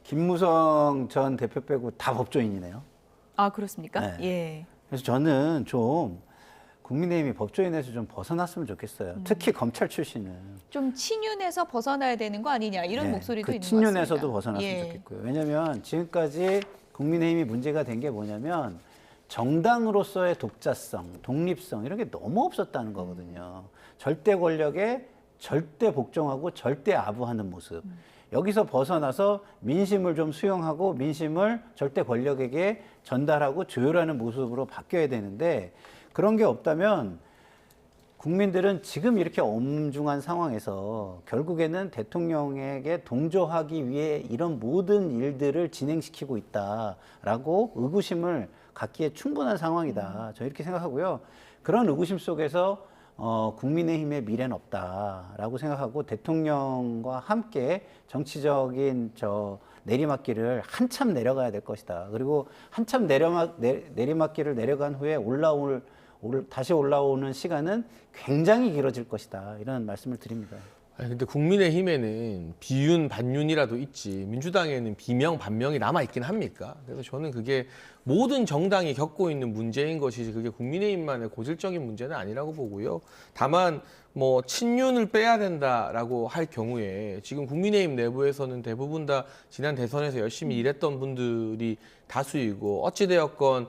김무성 전 대표 빼고 다 법조인이네요. 아, 그렇습니까? 네. 예. 그래서 저는 좀 국민의힘이 법조인에서 좀 벗어났으면 좋겠어요. 특히 검찰 출신은. 좀 친윤에서 벗어나야 되는 거 아니냐 이런 목소리도 그 있는 것 같습니다. 친윤에서도 벗어났으면 좋겠고요. 왜냐하면 지금까지 국민의힘이 문제가 된 게 뭐냐면 정당으로서의 독자성, 독립성 이런 게 너무 없었다는 거거든요. 절대 권력에 절대 복종하고 절대 아부하는 모습. 여기서 벗어나서 민심을 좀 수용하고 민심을 절대 권력에게 전달하고 조율하는 모습으로 바뀌어야 되는데 그런 게 없다면 국민들은 지금 이렇게 엄중한 상황에서 결국에는 대통령에게 동조하기 위해 이런 모든 일들을 진행시키고 있다라고 의구심을 갖기에 충분한 상황이다. 저 이렇게 생각하고요. 그런 의구심 속에서 국민의힘의 미래는 없다라고 생각하고 대통령과 함께 정치적인 내리막길을 한참 내려가야 될 것이다. 그리고 한참 내리막길을 내려간 후에 다시 올라오는 시간은 굉장히 길어질 것이다. 이런 말씀을 드립니다. 근데 국민의힘에는 비윤, 반윤이라도 있지 민주당에는 비명, 반명이 남아있긴 합니까? 그래서 저는 그게 모든 정당이 겪고 있는 문제인 것이지 그게 국민의힘만의 고질적인 문제는 아니라고 보고요. 다만 뭐 친윤을 빼야 된다라고 할 경우에 지금 국민의힘 내부에서는 대부분 다 지난 대선에서 열심히 일했던 분들이 다수이고 어찌되었건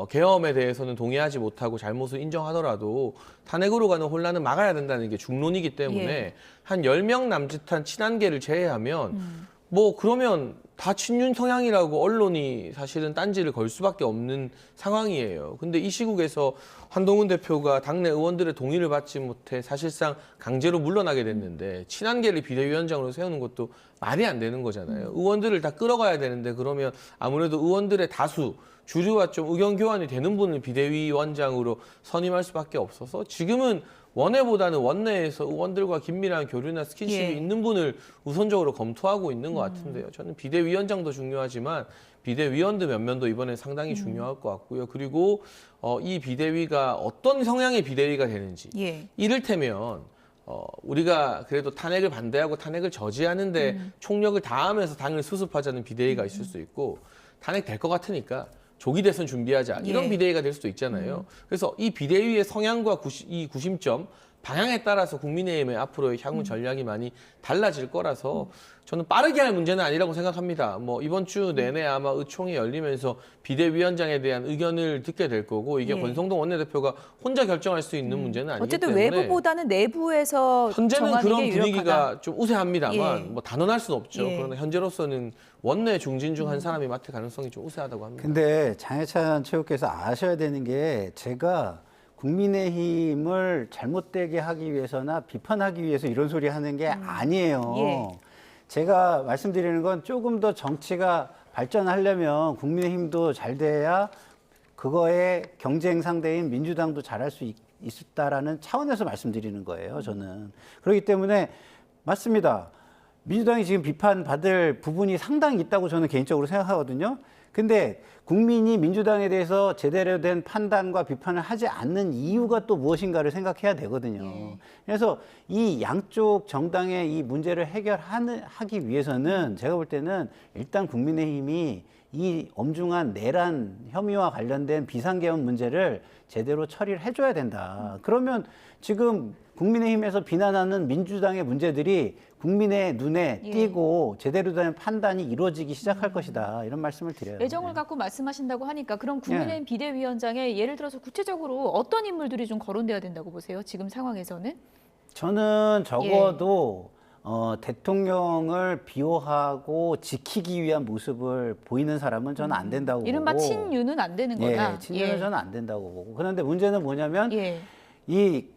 계엄에 대해서는 동의하지 못하고 잘못을 인정하더라도 탄핵으로 가는 혼란은 막아야 된다는 게 중론이기 때문에 예. 한 10명 남짓한 친한계를 제외하면 뭐 그러면 다 친윤 성향이라고 언론이 사실은 딴지를 걸 수밖에 없는 상황이에요. 근데 이 시국에서 한동훈 대표가 당내 의원들의 동의를 받지 못해 사실상 강제로 물러나게 됐는데 친한계를 비대위원장으로 세우는 것도 말이 안 되는 거잖아요. 의원들을 다 끌어가야 되는데 그러면 아무래도 의원들의 다수 주류와 좀 의견 교환이 되는 분을 비대위원장으로 선임할 수밖에 없어서 지금은 원외보다는 원내에서 의원들과 긴밀한 교류나 스킨십이 예. 있는 분을 우선적으로 검토하고 있는 것 같은데요. 저는 비대위원장도 중요하지만 비대위원들 면면도 이번에 상당히 중요할 것 같고요. 그리고 이 비대위가 어떤 성향의 비대위가 되는지 예. 이를테면 우리가 그래도 탄핵을 반대하고 탄핵을 저지하는데 총력을 다하면서 당을 수습하자는 비대위가 있을 수 있고 탄핵 될 것 같으니까 조기 대선 준비하자 이런 예. 비대위가 될 수도 있잖아요. 그래서 이 비대위의 성향과 이 구심점 방향에 따라서 국민의힘의 앞으로의 향후 전략이 많이 달라질 거라서 저는 빠르게 할 문제는 아니라고 생각합니다. 뭐 이번 주 내내 아마 의총이 열리면서 비대위원장에 대한 의견을 듣게 될 거고 이게 예. 권성동 원내대표가 혼자 결정할 수 있는 문제는 아니기 어쨌든 때문에 외부보다는 내부에서 현재는 정하는 그런 게 분위기가 유력하다. 좀 우세합니다만 예. 뭐 단언할 수는 없죠. 예. 그러나 현재로서는 원내 중진 중 한 사람이 맡을 가능성이 좀 우세하다고 합니다. 근데 장해찬 최고께서 아셔야 되는 게 제가 국민의힘을 잘못되게 하기 위해서나 비판하기 위해서 이런 소리 하는 게 아니에요. 예. 제가 말씀드리는 건 조금 더 정치가 발전하려면 국민의힘도 잘 돼야 그거의 경쟁 상대인 민주당도 잘할 수 있다라는 차원에서 말씀드리는 거예요, 저는. 그렇기 때문에 맞습니다. 민주당이 지금 비판받을 부분이 상당히 있다고 저는 개인적으로 생각하거든요. 근데 국민이 민주당에 대해서 제대로 된 판단과 비판을 하지 않는 이유가 또 무엇인가를 생각해야 되거든요. 그래서 이 양쪽 정당의 이 문제를 해결하기 위해서는 제가 볼 때는 일단 국민의힘이 이 엄중한 내란 혐의와 관련된 비상계엄 문제를 제대로 처리를 해줘야 된다. 그러면 지금 국민의힘에서 비난하는 민주당의 문제들이 국민의 눈에 띄고 제대로 된 판단이 이루어지기 시작할 것이다. 이런 말씀을 드려요. 애정을 갖고 말씀하신다고 하니까 그럼 국민의힘 비대위원장에 예를 들어서 구체적으로 어떤 인물들이 좀 거론돼야 된다고 보세요? 지금 상황에서는? 저는 적어도 대통령을 비호하고 지키기 위한 모습을 보이는 사람은 저는 안 된다고 보고. 이른바 친윤은 안 되는 거다. 친윤은 저는 안 된다고 보고. 그런데 문제는 뭐냐면 예.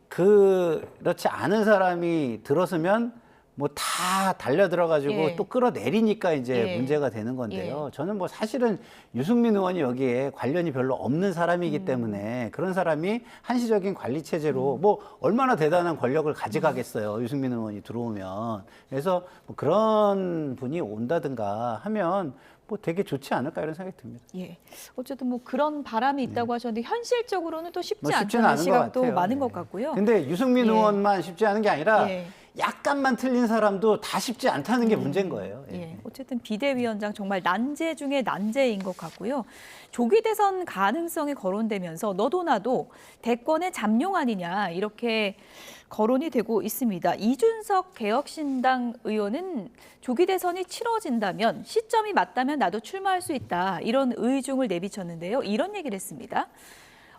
그렇지 않은 사람이 들어서면 뭐 다 달려 들어가지고 예. 또 끌어내리니까 이제 예. 문제가 되는 건데요. 저는 뭐 사실은 유승민 의원이 여기에 관련이 별로 없는 사람이기 때문에 그런 사람이 한시적인 관리 체제로 뭐 얼마나 대단한 권력을 가져가겠어요. 유승민 의원이 들어오면. 그래서 뭐 그런 분이 온다든가 하면 뭐 되게 좋지 않을까 이런 생각이 듭니다. 예. 어쨌든 뭐 그런 바람이 있다고 하셨는데 현실적으로는 또 쉽지 뭐 쉽지는 않다는 않은 것 시각도 같아요. 많은 것 같고요. 근데 유승민 예. 의원만 쉽지 않은 게 아니라 예. 약간만 틀린 사람도 다 쉽지 않다는 게 문제인 거예요. 예. 어쨌든 비대위원장 정말 난제 중에 난제인 것 같고요. 조기 대선 가능성이 거론되면서 너도 나도 대권의 잠룡 아니냐 이렇게 거론이 되고 있습니다. 이준석 개혁신당 의원은 조기 대선이 치러진다면 시점이 맞다면 나도 출마할 수 있다 이런 의중을 내비쳤는데요. 이런 얘기를 했습니다.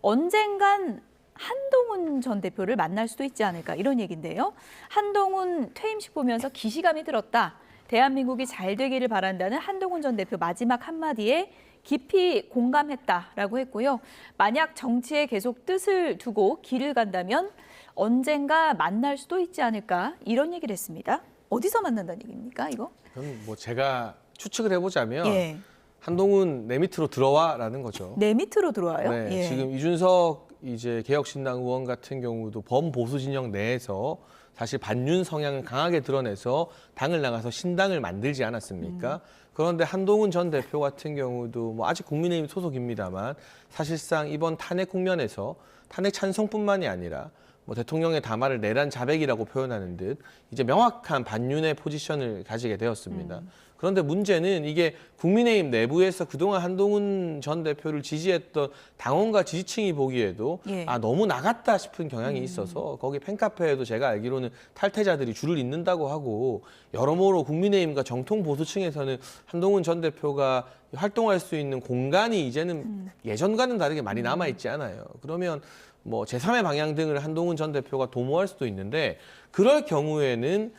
언젠간 한동훈 전 대표를 만날 수도 있지 않을까 이런 얘기인데요. 한동훈 퇴임식 보면서 기시감이 들었다. 대한민국이 잘 되기를 바란다는 한동훈 전 대표 마지막 한마디에 깊이 공감했다라고 했고요. 만약 정치에 계속 뜻을 두고 길을 간다면 언젠가 만날 수도 있지 않을까 이런 얘기를 했습니다. 어디서 만난다는 얘기입니까, 이거? 그럼 뭐 제가 추측을 해보자면 예. 한동훈 내 밑으로 들어와라는 거죠. 내 밑으로 들어와요? 네, 예. 지금 이준석 이제 개혁신당 의원 같은 경우도 범보수 진영 내에서 사실 반윤 성향을 강하게 드러내서 당을 나가서 신당을 만들지 않았습니까? 그런데 한동훈 전 대표 같은 경우도 뭐 아직 국민의힘 소속입니다만 사실상 이번 탄핵 국면에서 탄핵 찬성뿐만이 아니라 뭐 대통령의 담화를 내란 자백이라고 표현하는 듯 이제 명확한 반윤의 포지션을 가지게 되었습니다. 그런데 문제는 이게 국민의힘 내부에서 그동안 한동훈 전 대표를 지지했던 당원과 지지층이 보기에도 예. 아 너무 나갔다 싶은 경향이 있어서 거기 팬카페에도 제가 알기로는 탈퇴자들이 줄을 잇는다고 하고 여러모로 국민의힘과 정통 보수층에서는 한동훈 전 대표가 활동할 수 있는 공간이 이제는 예전과는 다르게 많이 남아있지 않아요. 그러면 뭐 제3의 방향 등을 한동훈 전 대표가 도모할 수도 있는데 그럴 경우에는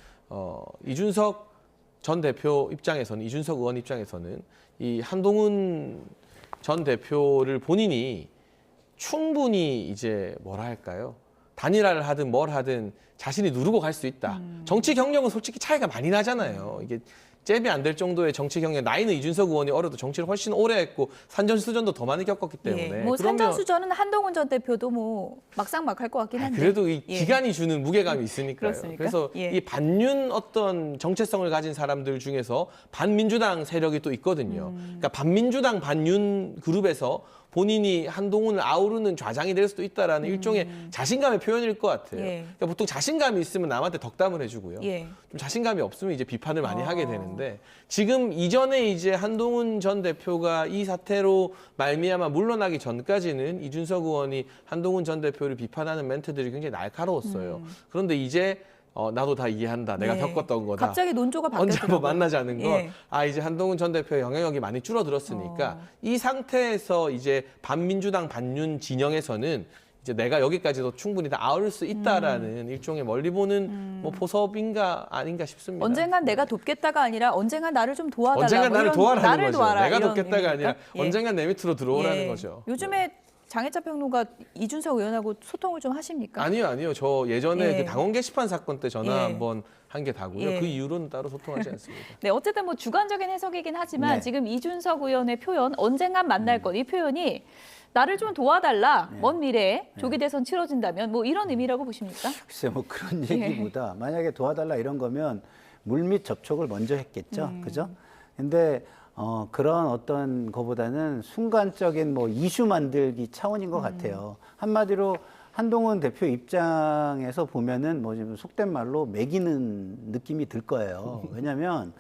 이준석 전 대표 입장에서는 이준석 의원 입장에서는 이 한동훈 전 대표를 본인이 충분히 이제 뭐라 할까요? 단일화를 하든 뭘 하든 자신이 누르고 갈 수 있다. 정치 경력은 솔직히 차이가 많이 나잖아요. 이게 잽이 안 될 정도의 정치 경력, 나이는 이준석 의원이 어려도 정치를 훨씬 오래 했고 산전수전도 더 많이 겪었기 때문에. 예. 뭐 산전수전은 한동훈 전 대표도 뭐 막상막할 것 같긴 한데. 그래도 이 예. 기간이 주는 무게감이 있으니까요. 그렇습니까? 그래서 예. 이 반윤 어떤 정체성을 가진 사람들 중에서 반민주당 세력이 또 있거든요. 그러니까 반민주당 반윤 그룹에서 본인이 한동훈을 아우르는 좌장이 될 수도 있다라는 일종의 자신감의 표현일 것 같아요. 예. 그러니까 보통 자신감이 있으면 남한테 덕담을 해주고요. 예. 좀 자신감이 없으면 이제 비판을 많이 하게 되는데 지금 이전에 이제 한동훈 전 대표가 이 사태로 말미암아 물러나기 전까지는 이준석 의원이 한동훈 전 대표를 비판하는 멘트들이 굉장히 날카로웠어요. 그런데 이제 나도 다 이해한다. 내가 예. 겪었던 거다. 갑자기 논조가 언제 바뀌었더라고요. 한번 만나자는 거. 예. 아 이제 한동훈 전 대표의 영향력이 많이 줄어들었으니까 이 상태에서 이제 반민주당 반윤 진영에서는 이제 내가 여기까지도 충분히 다 아울 수 있다라는 일종의 멀리 보는 뭐 포섭인가 아닌가 싶습니다. 언젠간 내가 돕겠다가 아니라 언젠간 나를 좀 도와달라. 언젠간 뭐 나를 이런, 도와라는 나를 거죠. 도와라, 내가 이런 돕겠다가 의미입니까? 아니라 예. 언젠간 내 밑으로 들어오라는 예. 거죠. 요즘에 장혜차 평론가 이준석 의원하고 소통을 좀 하십니까? 아니요. 저 예전에 예. 그 당원 게시판 사건 때 전화 예. 한번 한 게 다고요. 예. 그 이후로는 따로 소통하지 않습니다. 네, 어쨌든 뭐 주관적인 해석이긴 하지만 네. 지금 이준석 의원의 표현 언젠간 만날 것 이 표현이 나를 좀 도와달라. 먼 미래에 조기 대선 치러진다면 뭐 이런 의미라고 보십니까? 글쎄 뭐 그런 얘기보다 만약에 도와달라 이런 거면 물밑 접촉을 먼저 했겠죠. 그죠? 근데 그런 어떤 거보다는 순간적인 뭐 이슈 만들기 차원인 것 같아요. 한마디로 한동훈 대표 입장에서 보면은 뭐 지금 속된 말로 매기는 느낌이 들 거예요. 왜냐하면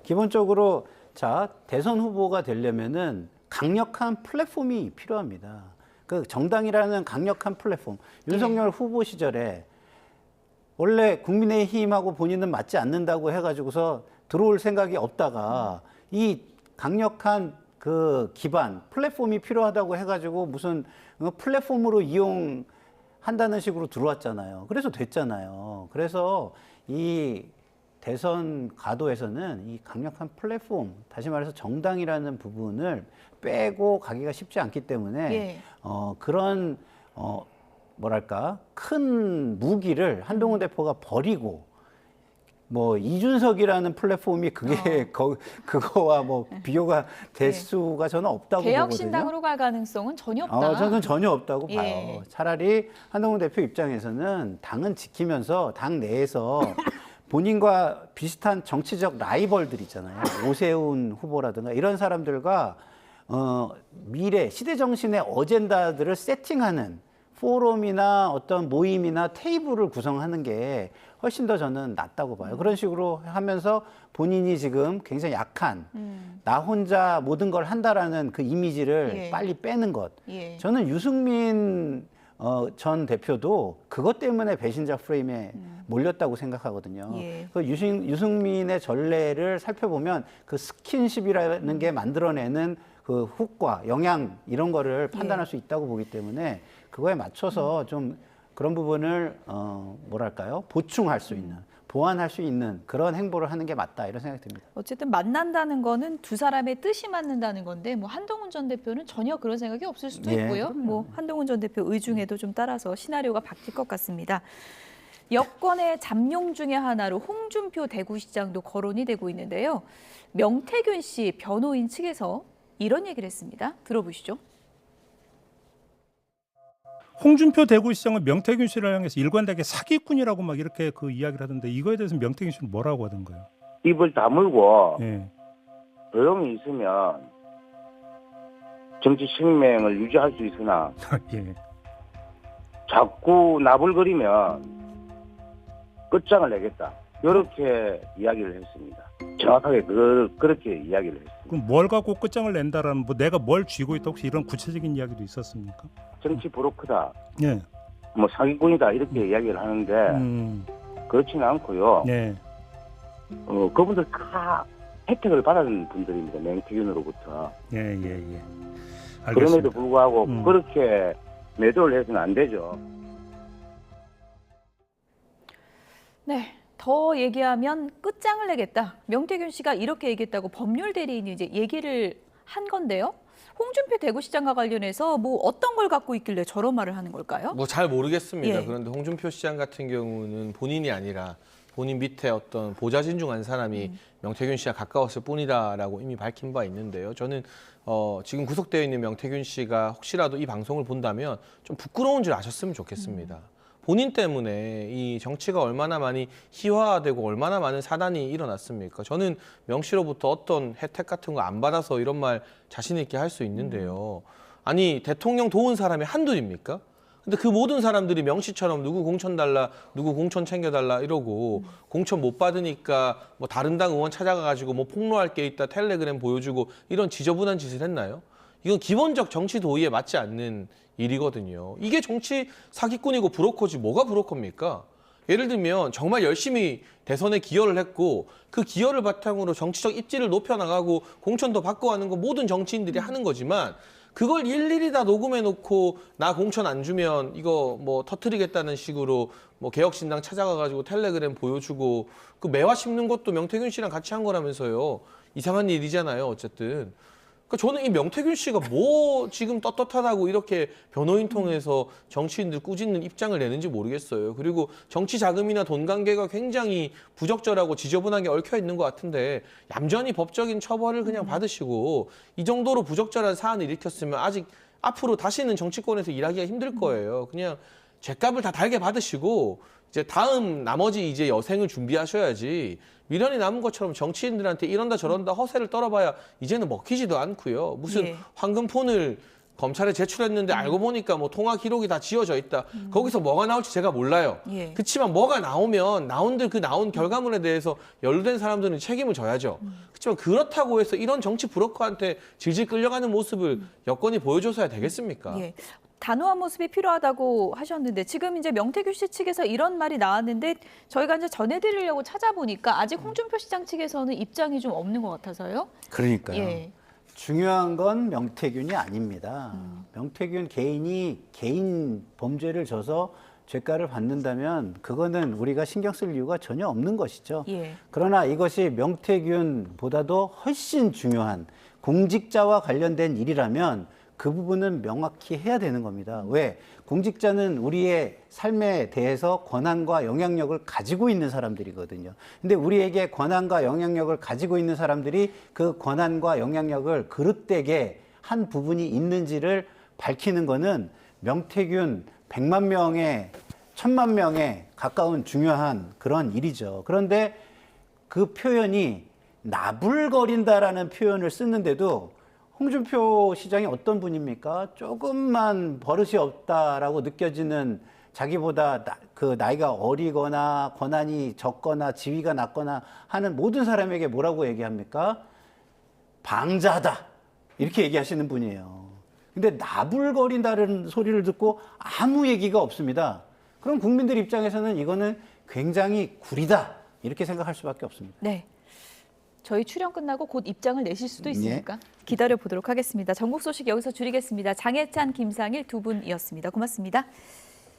기본적으로 자 대선 후보가 되려면은 강력한 플랫폼이 필요합니다. 그 정당이라는 강력한 플랫폼. 윤석열 후보 시절에 원래 국민의힘하고 본인은 맞지 않는다고 해가지고서 들어올 생각이 없다가 이 강력한 그 기반 플랫폼이 필요하다고 해가지고 무슨 플랫폼으로 이용한다는 식으로 들어왔잖아요. 그래서 됐잖아요. 그래서 이 대선 가도에서는 이 강력한 플랫폼, 다시 말해서 정당이라는 부분을 빼고 가기가 쉽지 않기 때문에 예. 그런 뭐랄까 큰 무기를 한동훈 대표가 버리고 뭐 이준석이라는 플랫폼이 그게 그거와 뭐 비교가 될 수가 저는 없다고 보거든요. 개혁신당으로 갈 가능성은 전혀 없다. 저는 전혀 없다고 예. 봐요. 차라리 한동훈 대표 입장에서는 당은 지키면서 당 내에서 본인과 비슷한 정치적 라이벌들 있잖아요. 오세훈 후보라든가 이런 사람들과 미래 시대 정신의 어젠다들을 세팅하는 포럼이나 어떤 모임이나 테이블을 구성하는 게 훨씬 더 저는 낫다고 봐요. 그런 식으로 하면서 본인이 지금 굉장히 약한 나 혼자 모든 걸 한다라는 그 이미지를 예. 빨리 빼는 것. 예. 저는 유승민 전 대표도 그것 때문에 배신자 프레임에 몰렸다고 생각하거든요. 예. 그 유승민의 전례를 살펴보면 그 스킨십이라는 게 만들어내는 그 훅과 영향 이런 거를 판단할 수 있다고 보기 때문에 그거에 맞춰서 좀 그런 부분을 뭐랄까요 보충할 수 있는 보완할 수 있는 그런 행보를 하는 게 맞다 이런 생각이 듭니다. 어쨌든 만난다는 거는 두 사람의 뜻이 맞는다는 건데 뭐 한동훈 전 대표는 전혀 그런 생각이 없을 수도 예, 있고요. 그럼요. 뭐 한동훈 전 대표 의중에도 좀 따라서 시나리오가 바뀔 것 같습니다. 여권의 잠룡 중에 하나로 홍준표 대구시장도 거론이 되고 있는데요. 명태균 씨 변호인 측에서 이런 얘기를 했습니다. 들어보시죠. 홍준표 대구시장은 명태균 씨를 향해서 일관되게 사기꾼이라고 막 이렇게 그 이야기를 하던데 이거에 대해서 명태균 씨는 뭐라고 하던가요? 입을 다물고 예. 조용히 있으면 정치 생명을 유지할 수 있으나 예. 자꾸 나불거리면 끝장을 내겠다. 이렇게 이야기를 했습니다. 정확하게 그렇게 이야기를 했습니다. 그럼 뭘 갖고 끝장을 낸다라는 뭐 내가 뭘 쥐고 있다 혹시 이런 구체적인 이야기도 있었습니까? 정치 브로커다, 예. 뭐 사기꾼이다 이렇게 이야기를 하는데 그렇지는 않고요. 예. 그분들 다 혜택을 받은 분들입니다. 명태균으로부터. 예. 알겠습니다. 그럼에도 불구하고 그렇게 매도를 해서는 안 되죠. 네. 더 얘기하면 끝장을 내겠다. 명태균 씨가 이렇게 얘기했다고 법률 대리인이 이제 얘기를 한 건데요. 홍준표 대구시장과 관련해서 뭐 어떤 걸 갖고 있길래 저런 말을 하는 걸까요? 뭐 잘 모르겠습니다. 예. 그런데 홍준표 시장 같은 경우는 본인이 아니라 본인 밑에 어떤 보좌진 중 한 사람이 명태균 씨와 가까웠을 뿐이다라고 이미 밝힌 바 있는데요. 저는 지금 구속되어 있는 명태균 씨가 혹시라도 이 방송을 본다면 좀 부끄러운 줄 아셨으면 좋겠습니다. 본인 때문에 이 정치가 얼마나 많이 희화화되고 얼마나 많은 사단이 일어났습니까? 저는 명 씨로부터 어떤 혜택 같은 거 안 받아서 이런 말 자신 있게 할 수 있는데요. 아니 대통령 도운 사람이 한둘입니까? 근데 그 모든 사람들이 명 씨처럼 누구 공천 달라, 누구 공천 챙겨달라 이러고 공천 못 받으니까 뭐 다른 당 의원 찾아가가지고 뭐 폭로할 게 있다 텔레그램 보여주고 이런 지저분한 짓을 했나요? 이건 기본적 정치 도의에 맞지 않는 일이거든요. 이게 정치 사기꾼이고 브로커지 뭐가 브로커입니까? 예를 들면 정말 열심히 대선에 기여를 했고 그 기여를 바탕으로 정치적 입지를 높여나가고 공천도 받고 하는 거 모든 정치인들이 하는 거지만 그걸 일일이 다 녹음해 놓고 나 공천 안 주면 이거 뭐 터뜨리겠다는 식으로 뭐 개혁신당 찾아가가지고 텔레그램 보여주고 그 매화 씹는 것도 명태균 씨랑 같이 한 거라면서요. 이상한 일이잖아요. 어쨌든. 그러니까 저는 이 명태균 씨가 뭐 지금 떳떳하다고 이렇게 변호인 통해서 정치인들 꾸짖는 입장을 내는지 모르겠어요. 그리고 정치 자금이나 돈 관계가 굉장히 부적절하고 지저분하게 얽혀 있는 것 같은데 얌전히 법적인 처벌을 그냥 받으시고 이 정도로 부적절한 사안을 일으켰으면 아직 앞으로 다시는 정치권에서 일하기가 힘들 거예요. 그냥 죗값을 다 달게 받으시고 이제 다음 나머지 이제 여생을 준비하셔야지 미련이 남은 것처럼 정치인들한테 이런다 저런다 허세를 떨어봐야 이제는 먹히지도 않고요. 무슨 예. 황금폰을 검찰에 제출했는데 알고 보니까 뭐 통화 기록이 다 지워져 있다. 거기서 뭐가 나올지 제가 몰라요. 예. 그렇지만 뭐가 나오면 나온 결과물에 대해서 연루된 사람들은 책임을 져야죠. 그렇지만 그렇다고 해서 이런 정치 브로커한테 질질 끌려가는 모습을 여권이 보여줘서야 되겠습니까? 예. 단호한 모습이 필요하다고 하셨는데 지금 이제 명태균 씨 측에서 이런 말이 나왔는데 저희가 이제 전해드리려고 찾아보니까 아직 홍준표 시장 측에서는 입장이 좀 없는 것 같아서요. 그러니까요. 예. 중요한 건 명태균이 아닙니다. 명태균 개인이 개인 범죄를 져서 죄가를 받는다면 그거는 우리가 신경 쓸 이유가 전혀 없는 것이죠. 예. 그러나 이것이 명태균보다도 훨씬 중요한 공직자와 관련된 일이라면 그 부분은 명확히 해야 되는 겁니다. 왜? 공직자는 우리의 삶에 대해서 권한과 영향력을 가지고 있는 사람들이거든요. 근데 우리에게 권한과 영향력을 가지고 있는 사람들이 그 권한과 영향력을 그릇되게 한 부분이 있는지를 밝히는 거는 명태균 100만 명에 1000만 명에 가까운 중요한 그런 일이죠. 그런데 그 표현이 나불거린다라는 표현을 쓰는데도 홍준표 시장이 어떤 분입니까? 조금만 버릇이 없다라고 느껴지는 자기보다 나이가 어리거나 권한이 적거나 지위가 낮거나 하는 모든 사람에게 뭐라고 얘기합니까? 방자하다. 이렇게 얘기하시는 분이에요. 근데 나불거린다는 소리를 듣고 아무 얘기가 없습니다. 그럼 국민들 입장에서는 이거는 굉장히 구리다. 이렇게 생각할 수밖에 없습니다. 네. 저희 출연 끝나고 곧 입장을 내실 수도 있으니까 기다려 보도록 하겠습니다. 전국 소식 여기서 줄이겠습니다. 장혜찬, 김상일 두 분이었습니다. 고맙습니다.